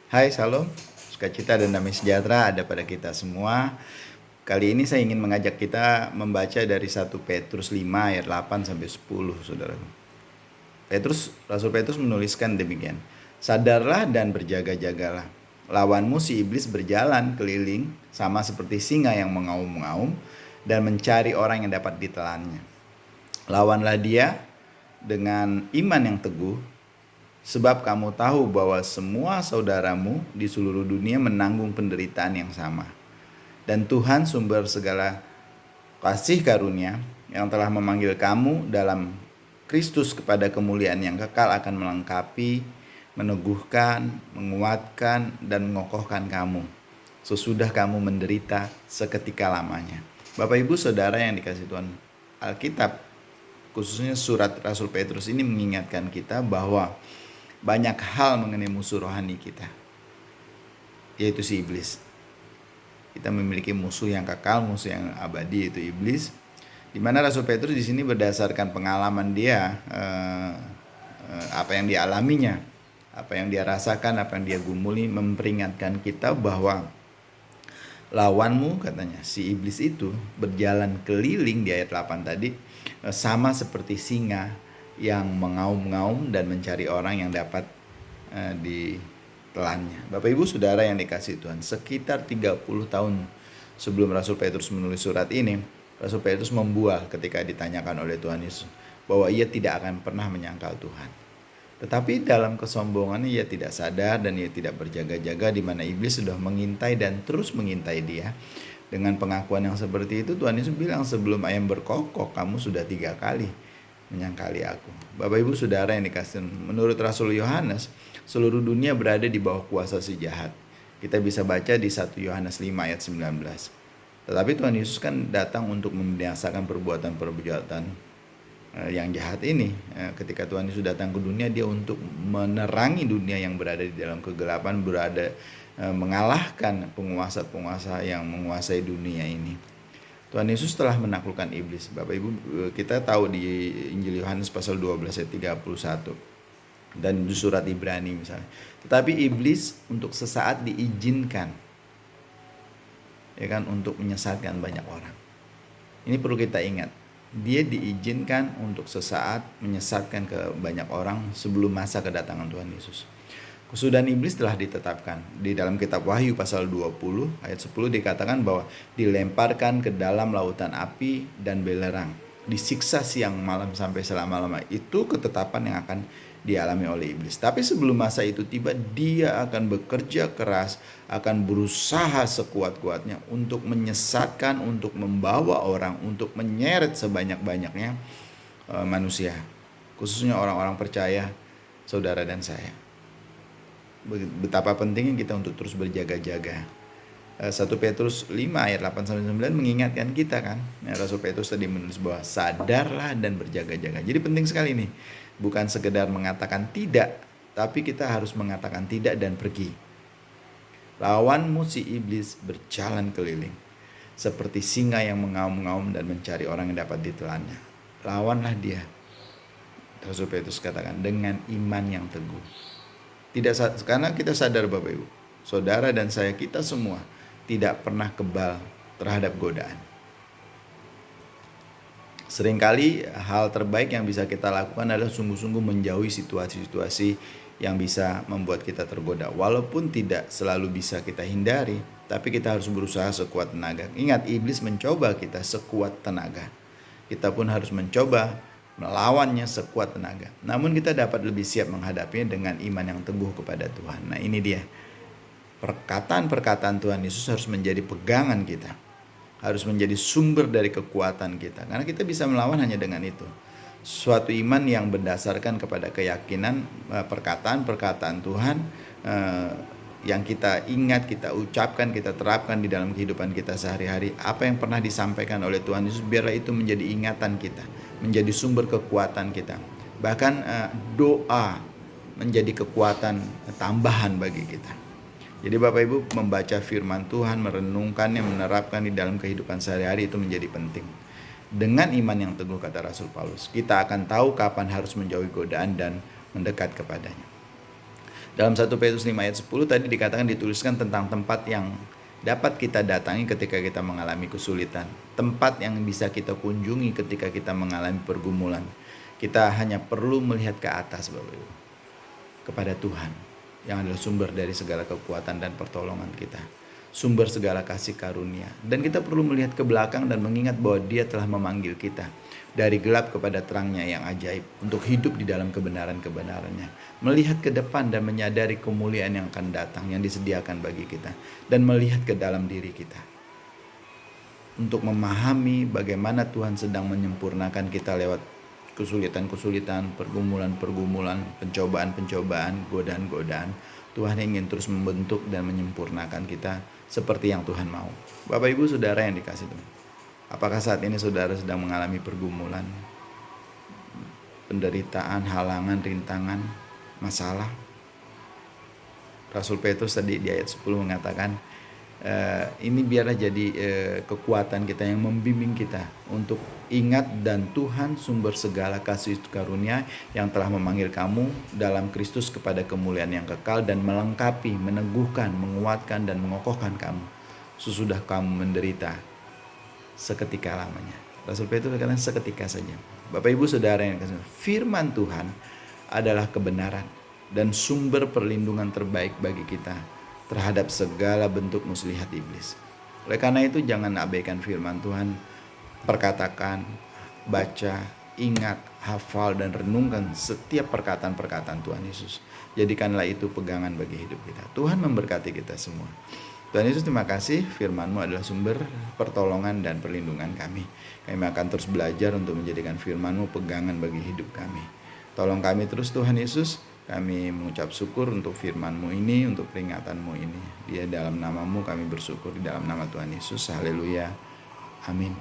Hai, salam. Sukacita dan damai sejahtera ada pada kita semua. Kali ini saya ingin mengajak kita membaca dari 1 Petrus 5 ayat 8 sampai 10, Saudara. Rasul Petrus menuliskan demikian. Sadarlah dan berjaga-jagalah. Lawanmu si iblis berjalan keliling sama seperti singa yang mengaum-ngaum dan mencari orang yang dapat ditelannya. Lawanlah dia dengan iman yang teguh, sebab kamu tahu bahwa semua saudaramu di seluruh dunia menanggung penderitaan yang sama. Dan Tuhan sumber segala kasih karunia yang telah memanggil kamu dalam Kristus kepada kemuliaan yang kekal akan melengkapi, meneguhkan, menguatkan, dan mengokohkan kamu sesudah kamu menderita seketika lamanya. Bapak Ibu Saudara yang dikasihi Tuhan, Alkitab khususnya surat Rasul Petrus ini mengingatkan kita bahwa banyak hal mengenai musuh rohani kita, yaitu si iblis. Kita memiliki musuh yang kekal, musuh yang abadi, yaitu iblis. Di mana Rasul Petrus di sini berdasarkan pengalaman dia, apa yang dialaminya, apa yang dia rasakan, apa yang dia gumuli, memperingatkan kita bahwa lawanmu, katanya, si iblis itu berjalan keliling di ayat 8 tadi, sama seperti singa yang mengaum-ngaum dan mencari orang yang dapat ditelannya. Bapak Ibu Saudara yang dikasihi Tuhan, sekitar 30 tahun sebelum Rasul Petrus menulis surat ini, Rasul Petrus membual ketika ditanyakan oleh Tuhan Yesus bahwa ia tidak akan pernah menyangkal Tuhan. Tetapi dalam kesombongannya ia tidak sadar dan ia tidak berjaga-jaga, di mana iblis sudah mengintai dan terus mengintai dia. Dengan pengakuan yang seperti itu, Tuhan Yesus bilang, sebelum ayam berkokok kamu sudah 3 kali menyangkali aku. Bapak Ibu Saudara yang dikasihi, menurut Rasul Yohanes, seluruh dunia berada di bawah kuasa si jahat. Kita bisa baca di 1 Yohanes 5 ayat 19. Tetapi Tuhan Yesus kan datang untuk membinasakan perbuatan-perbuatan yang jahat ini. Ketika Tuhan Yesus datang ke dunia, dia untuk menerangi dunia yang berada di dalam kegelapan, mengalahkan penguasa-penguasa yang menguasai dunia ini. Tuhan Yesus telah menaklukkan iblis. Bapak Ibu, kita tahu di Injil Yohanes pasal 12 ayat 31 dan di surat Ibrani misalnya. Tetapi iblis untuk sesaat diizinkan, ya kan, untuk menyesatkan banyak orang. Ini perlu kita ingat. Dia diizinkan untuk sesaat menyesatkan ke banyak orang sebelum masa kedatangan Tuhan Yesus. Kesudahan iblis telah ditetapkan. Di dalam kitab Wahyu pasal 20 ayat 10 dikatakan bahwa dilemparkan ke dalam lautan api dan belerang, disiksa siang malam sampai selama-lama. Itu ketetapan yang akan dialami oleh iblis. Tapi sebelum masa itu tiba, dia akan bekerja keras, akan berusaha sekuat-kuatnya untuk menyesatkan, untuk membawa orang, untuk menyeret sebanyak-banyaknya manusia, khususnya orang-orang percaya, saudara dan saya. Betapa pentingnya kita untuk terus berjaga-jaga. 1 Petrus 5 ayat 8-9 mengingatkan kita kan. Rasul Petrus tadi menulis bahwa sadarlah dan berjaga-jaga. Jadi penting sekali nih. Bukan sekedar mengatakan tidak, tapi kita harus mengatakan tidak dan pergi. Lawanmu si iblis berjalan keliling seperti singa yang mengaum-ngaum dan mencari orang yang dapat ditelannya. Lawanlah dia, Rasul Petrus katakan, dengan iman yang teguh. Tidak, karena kita sadar Bapak Ibu, saudara dan saya, kita semua tidak pernah kebal terhadap godaan. Seringkali hal terbaik yang bisa kita lakukan adalah sungguh-sungguh menjauhi situasi-situasi yang bisa membuat kita tergoda. Walaupun tidak selalu bisa kita hindari, tapi kita harus berusaha sekuat tenaga. Ingat, iblis mencoba kita sekuat tenaga. Kita pun harus mencoba melawannya sekuat tenaga. Namun kita dapat lebih siap menghadapinya dengan iman yang teguh kepada Tuhan. Nah, ini dia. Perkataan-perkataan Tuhan Yesus harus menjadi pegangan kita. Harus menjadi sumber dari kekuatan kita. Karena kita bisa melawan hanya dengan itu. Suatu iman yang berdasarkan kepada keyakinan, perkataan-perkataan Tuhan yang kita ingat, kita ucapkan, kita terapkan di dalam kehidupan kita sehari-hari. Apa yang pernah disampaikan oleh Tuhan Yesus, biarlah itu menjadi ingatan kita, menjadi sumber kekuatan kita. Bahkan doa menjadi kekuatan tambahan bagi kita. Jadi Bapak Ibu, membaca firman Tuhan, merenungkannya, menerapkan di dalam kehidupan sehari-hari itu menjadi penting. Dengan iman yang teguh, kata Rasul Paulus, kita akan tahu kapan harus menjauhi godaan dan mendekat kepadanya. Dalam 1 Petrus 5 ayat 10 tadi dikatakan, dituliskan tentang tempat yang dapat kita datangi ketika kita mengalami kesulitan. Tempat yang bisa kita kunjungi ketika kita mengalami pergumulan. Kita hanya perlu melihat ke atas, Bapak Ibu, kepada Tuhan yang adalah sumber dari segala kekuatan dan pertolongan kita, sumber segala kasih karunia. Dan kita perlu melihat ke belakang dan mengingat bahwa Dia telah memanggil kita dari gelap kepada terangnya yang ajaib, untuk hidup di dalam kebenaran-kebenarannya, melihat ke depan dan menyadari kemuliaan yang akan datang, yang disediakan bagi kita, dan melihat ke dalam diri kita untuk memahami bagaimana Tuhan sedang menyempurnakan kita lewat kesulitan-kesulitan, pergumulan-pergumulan, pencobaan-pencobaan, godaan-godaan. Tuhan ingin terus membentuk dan menyempurnakan kita seperti yang Tuhan mau. Bapak Ibu Saudara yang dikasihi Tuhan, apakah saat ini saudara sedang mengalami pergumulan, penderitaan, halangan, rintangan, masalah? Rasul Petrus tadi di ayat 10 mengatakan, ini biarlah jadi kekuatan kita yang membimbing kita untuk ingat, dan Tuhan sumber segala kasih karunia yang telah memanggil kamu dalam Kristus kepada kemuliaan yang kekal, dan melengkapi, meneguhkan, menguatkan, dan mengokohkan kamu sesudah kamu menderita seketika lamanya. Rasul Petrus berkata seketika saja. Bapak Ibu Saudara yang kasih, firman Tuhan adalah kebenaran dan sumber perlindungan terbaik bagi kita terhadap segala bentuk muslihat iblis. Oleh karena itu jangan abaikan firman Tuhan. Perkatakan, baca, ingat, hafal, dan renungkan setiap perkataan-perkataan Tuhan Yesus. Jadikanlah itu pegangan bagi hidup kita. Tuhan memberkati kita semua. Tuhan Yesus, terima kasih, firman-Mu adalah sumber pertolongan dan perlindungan kami. Kami akan terus belajar untuk menjadikan firman-Mu pegangan bagi hidup kami. Tolong kami terus Tuhan Yesus. Kami mengucap syukur untuk firman-Mu ini, untuk peringatan-Mu ini. Dia dalam nama-Mu kami bersyukur, di dalam nama Tuhan Yesus. Haleluya. Amin.